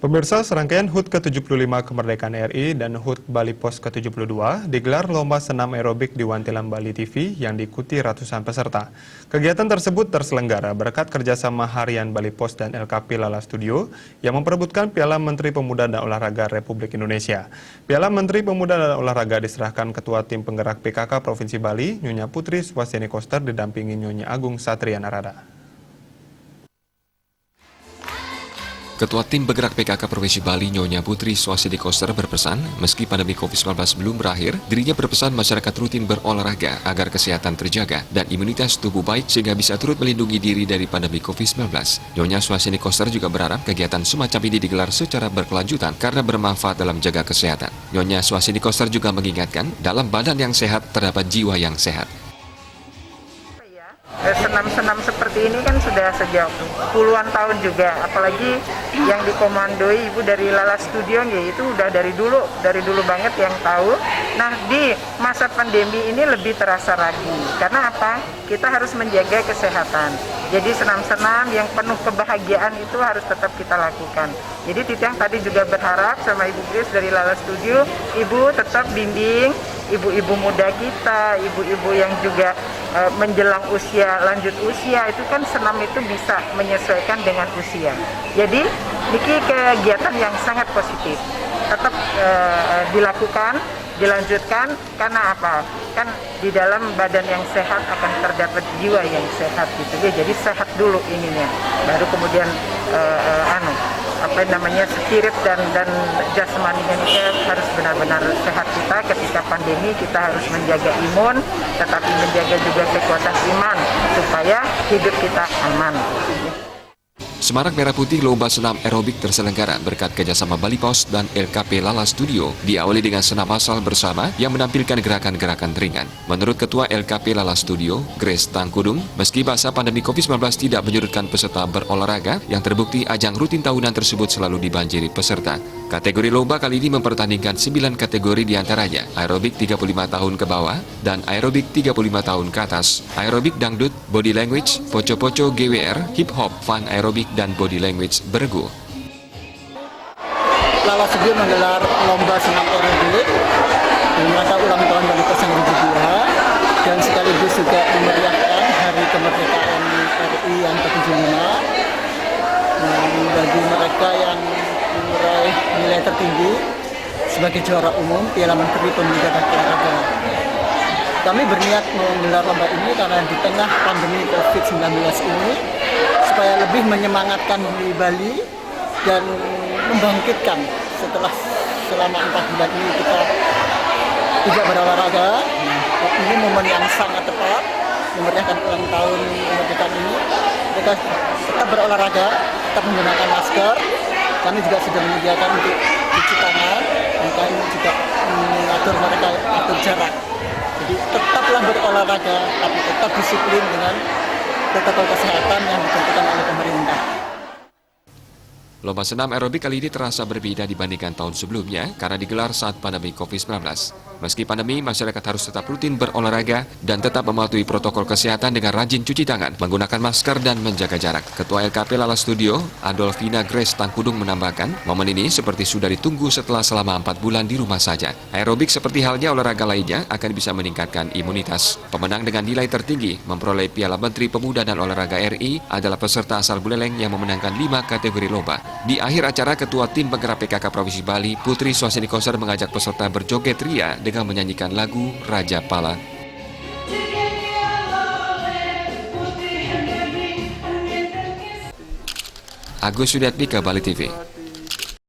Pemirsa, serangkaian HUT ke-75 Kemerdekaan RI dan HUT Bali Pos ke-72 digelar lomba senam aerobik di Wantilan Bali TV yang diikuti ratusan peserta. Kegiatan tersebut terselenggara berkat kerjasama Harian Bali Pos dan LKP Lala Studio yang memperebutkan Piala Menteri Pemuda dan Olahraga Republik Indonesia. Piala Menteri Pemuda dan Olahraga diserahkan Ketua Tim Penggerak PKK Provinsi Bali, Nyonya Putri Swasini Koster didampingi Nyonya Agung Satria Narada. Ketua Tim Penggerak PKK Provinsi Bali, Nyonya Putri Swasini Koster berpesan, meski pandemi COVID-19 belum berakhir, dirinya berpesan masyarakat rutin berolahraga agar kesehatan terjaga dan imunitas tubuh baik sehingga bisa turut melindungi diri dari pandemi COVID-19. Nyonya Swasini Koster juga berharap kegiatan semacam ini digelar secara berkelanjutan karena bermanfaat dalam jaga kesehatan. Nyonya Swasini Koster juga mengingatkan, dalam badan yang sehat terdapat jiwa yang sehat. Senam-senam seperti ini kan sudah sejak puluhan tahun juga, apalagi yang dikomandoi Ibu dari Lala Studio, yaitu udah dari dulu banget yang tahu. Nah, di masa pandemi ini lebih terasa lagi, karena apa? Kita harus menjaga kesehatan. Jadi senam-senam yang penuh kebahagiaan itu harus tetap kita lakukan. Jadi Titiang tadi juga berharap sama Ibu Grace dari Lala Studio, Ibu tetap bimbing ibu-ibu muda kita, ibu-ibu yang juga menjelang usia, lanjut usia, itu kan senam itu bisa menyesuaikan dengan usia. Jadi, ini kegiatan yang sangat positif. Tetap dilakukan, dilanjutkan, karena apa? Kan di dalam badan yang sehat akan terdapat jiwa yang sehat gitu. Jadi sehat dulu ininya, baru kemudian spirit dan jasmaninya kita harus benar-benar sehat. Kita ketika pandemi kita harus menjaga imun, tetapi menjaga juga kekuatan iman supaya hidup kita aman. Semarak Merah Putih Lomba Senam Aerobik terselenggara berkat kerjasama Bali Pos dan LKP Lala Studio, diawali dengan senam masal bersama yang menampilkan gerakan-gerakan ringan. Menurut Ketua LKP Lala Studio, Grace Tangkudung, meski masa pandemi COVID-19 tidak menyurutkan peserta berolahraga, yang terbukti ajang rutin tahunan tersebut selalu dibanjiri peserta. Kategori lomba kali ini mempertandingkan 9 kategori diantaranya, aerobik 35 tahun ke bawah dan aerobik 35 tahun ke atas, aerobik dangdut, body language, poco-poco GWR, hip hop, fun aerobik, dan body language bergu. Lala Studio menggelar lomba senam aerobik di masa ulang tahun Bali Pos yang ke-72 dan sekaligus juga memeriahkan Hari Kemerdekaan RI yang ke-75. Bagi mereka yang meraih nilai tertinggi sebagai juara umum Piala Menteri Pemuda dan Olahraga. Kami berniat menggelar lomba ini karena di tengah pandemi COVID-19 ini supaya lebih menyemangatkan di Bali dan membangkitkan setelah selama 4 bulan ini kita tidak berolahraga. Ini momen yang sangat tepat memeriahkan ulang tahun kemerdekaan ini. Mereka tetap berolahraga, tetap menggunakan masker. Kami juga sudah menyediakan untuk cuci tangan, dan ini juga mengatur mereka atur jarak. Jadi tetaplah berolahraga, tapi tetap disiplin dengan protokol kesehatan yang ditentukan oleh pemerintah. Lomba senam aerobik kali ini terasa berbeda dibandingkan tahun sebelumnya karena digelar saat pandemi COVID-19. Meski pandemi, masyarakat harus tetap rutin berolahraga dan tetap mematuhi protokol kesehatan dengan rajin cuci tangan, menggunakan masker, dan menjaga jarak. Ketua LKP Lala Studio, Adolfina Grace Tangkudung menambahkan, momen ini seperti sudah ditunggu setelah selama 4 bulan di rumah saja. Aerobik seperti halnya olahraga lainnya akan bisa meningkatkan imunitas. Pemenang dengan nilai tertinggi memperoleh Piala Menteri Pemuda dan Olahraga RI adalah peserta asal Buleleng yang memenangkan 5 kategori lomba. Di akhir acara, Ketua Tim Penggerak PKK Provinsi Bali, Putri Swasini Koster mengajak peserta berjoget ria dengan menyanyikan lagu Raja Pala. Agus Sudiatmika, Bali TV.